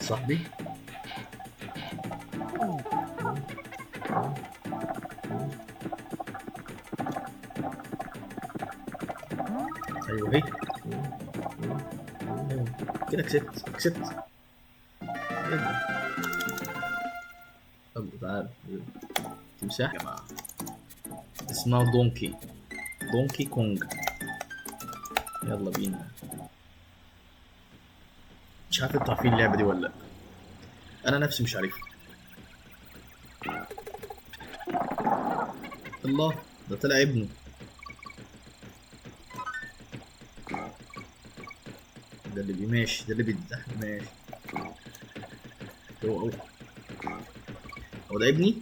صاحبي. ايوه هي. أيوة. كده كسبت. ايه ده؟ طب تعال. تمساح يا جماعة اسمها دونكي كونج. يلا بينا. مش عارف انتوا عارفين اللعبة دي ولا لأ. أنا نفسي مش عارفها. الله، ده طلع ابنه. ده اللي بيماشي، ده اللي بيتزحلق ماشي. هو هو ده ابني.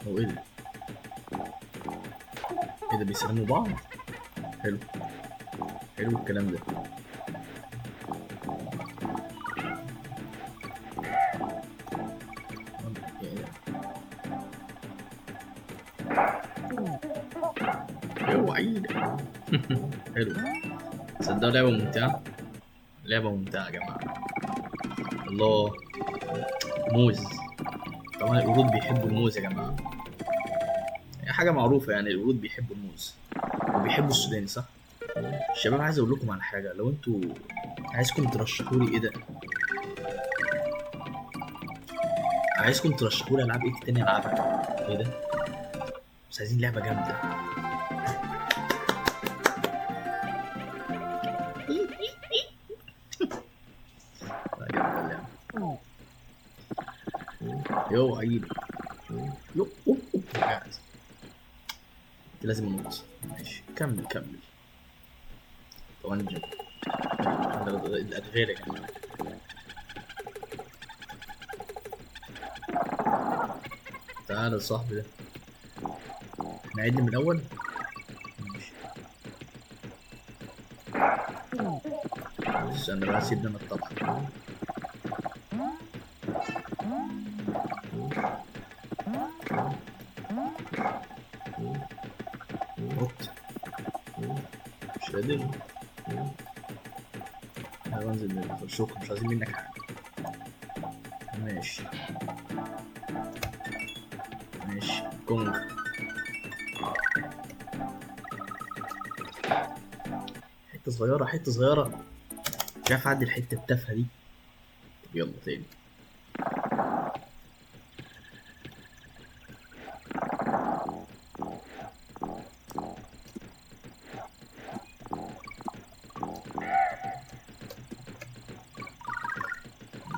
هو ايه ده؟ ايه ده بيسلموا بعض؟ حلو. حلو الكلام ده. هو عيد. حلو. صدق لعبة ممتعة. لعبة ممتعة يا جماعة. الله. موز. طبعا القرود بيحبوا الموز يا جماعة. هي حاجة معروفة يعني القرود بيحبوا الموز. وبيحبوا السوداني صح؟ الشباب عايز اقول لكم على حاجة، لو انتوا عايزكم ترشحوا لي ايه ده؟ عايزكم ترشحوا لي العاب ايه تاني العبها؟ ايه ده؟ بس عايزين لعبة جامدة. لا جامدة اللعبة. يو عيد. يو وقعت. لازم انط. ماشي كمل. طبعا الادغال يا جماعة. تعالى يا صاحبي ده. احنا عدنا من الاول. ماشي. استنى بقى سيبنا من الطبخ. نط. مش قادر. انا بنزل من شكرا، مش عايزين منك حاجة. ماشي. ماشي كونغ. حتة صغيرة. مش عارف اعدي الحتة التافهة دي. طب يلا تاني.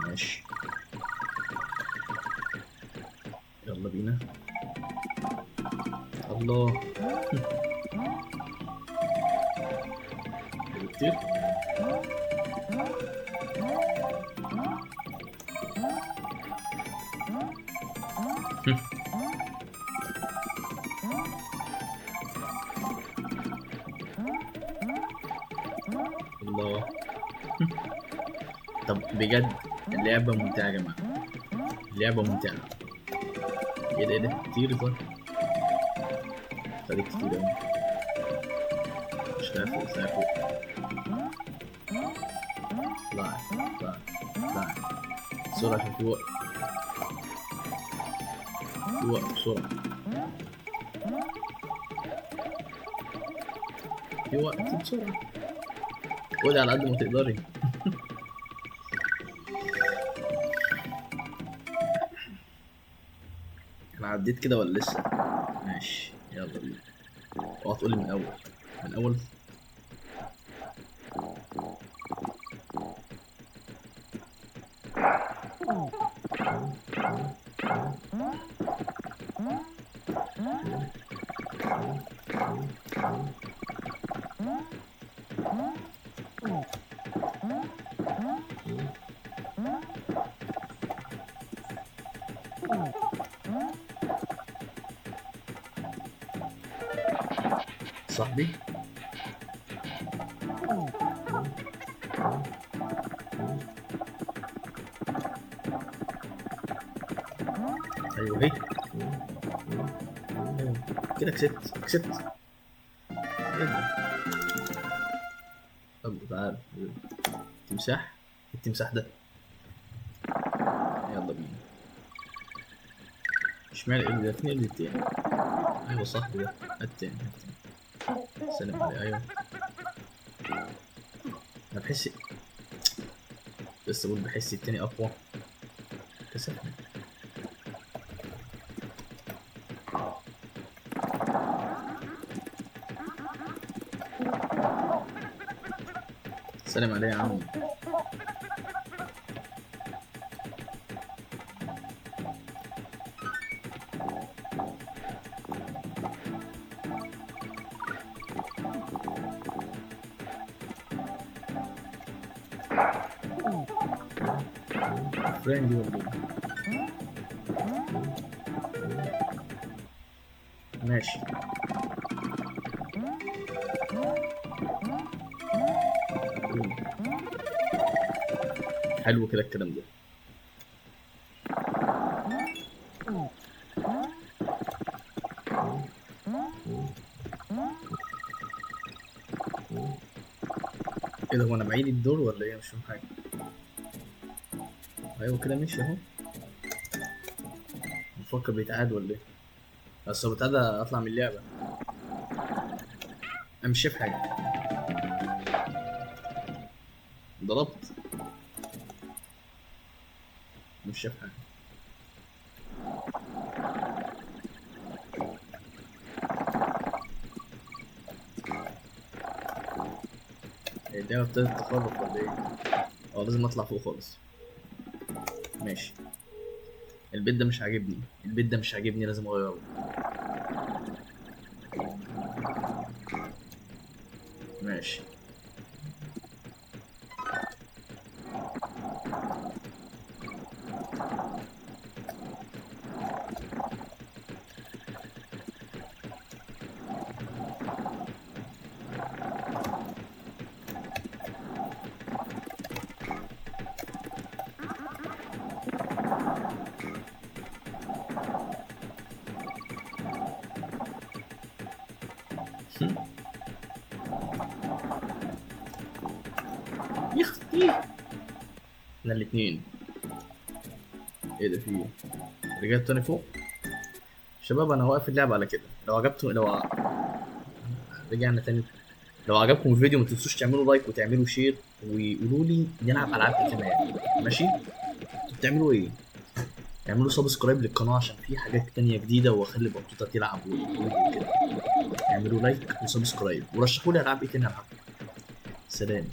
ماشي. يلا بينا. الله. كتير. الله. طب بجد اللعبة ممتعة يا جماعة. اللعبة ممتعة. ايه ده كتير طيب. خليك كتير اوي. مش فوق. اطلع. بسرعة عشان في وقت بسرعة. في وقت بسرعة. خدي على قد ما تقدري. انا عديت كده ولا لسه؟ ماشي يلا بينا. اوعى تقولي من الاول. من الاول. صاحبي. ايوه هي. أيوة. كده كسبت. ايه ده؟ طب تعال. تمساح. التمساح ده. يلا بينا. اشمعنى ال ده؟ فين ال التاني؟ ايوه صاحبي ده. التاني سلم عليه. ايوه انا بحس. بس اقول بحس التاني اقوى. كسفني. سلم عليه يا عم. فريندي ولا إيه؟ ماشي. حلو كده الكلام ده. ايه ده؟ هو انا بعيد الدور ولا ايه؟ مش فاهم حاجه. ايوه كده ماشي اهو. بفكر بيتعاد ولا ايه؟ بس لو بيتعاد اطلع من اللعبه. انا مش شايف حاجه. ضربت. مش شايف حاجه. هي اللعبه ابتدت تخرف ولا ايه؟ اه لازم اطلع فوق خالص. ماشي. البيت ده مش عاجبني. البيت ده مش عاجبني، لازم اغيره. ماشي. يختي. احنا الاتنين. ايه ده؟ في ايه؟ رجعت تاني فوق. شباب انا واقف اللعبه على كده. لو عجبتم رجعنا تاني. لو عجبكم الفيديو ما تنسوش تعملوا لايك وتعملوا شير ويقولوا لي نلعب العاب ايه كمان. ماشي. انتوا بتعملوا ايه؟ اعملوا سبسكرايب للقناه عشان في حاجات تانية جديده، واخلي بطوطه تلعب وكده. اعملوا لايك وسبسكرايب ورشحوا لي العاب ايه تاني العب. سلام.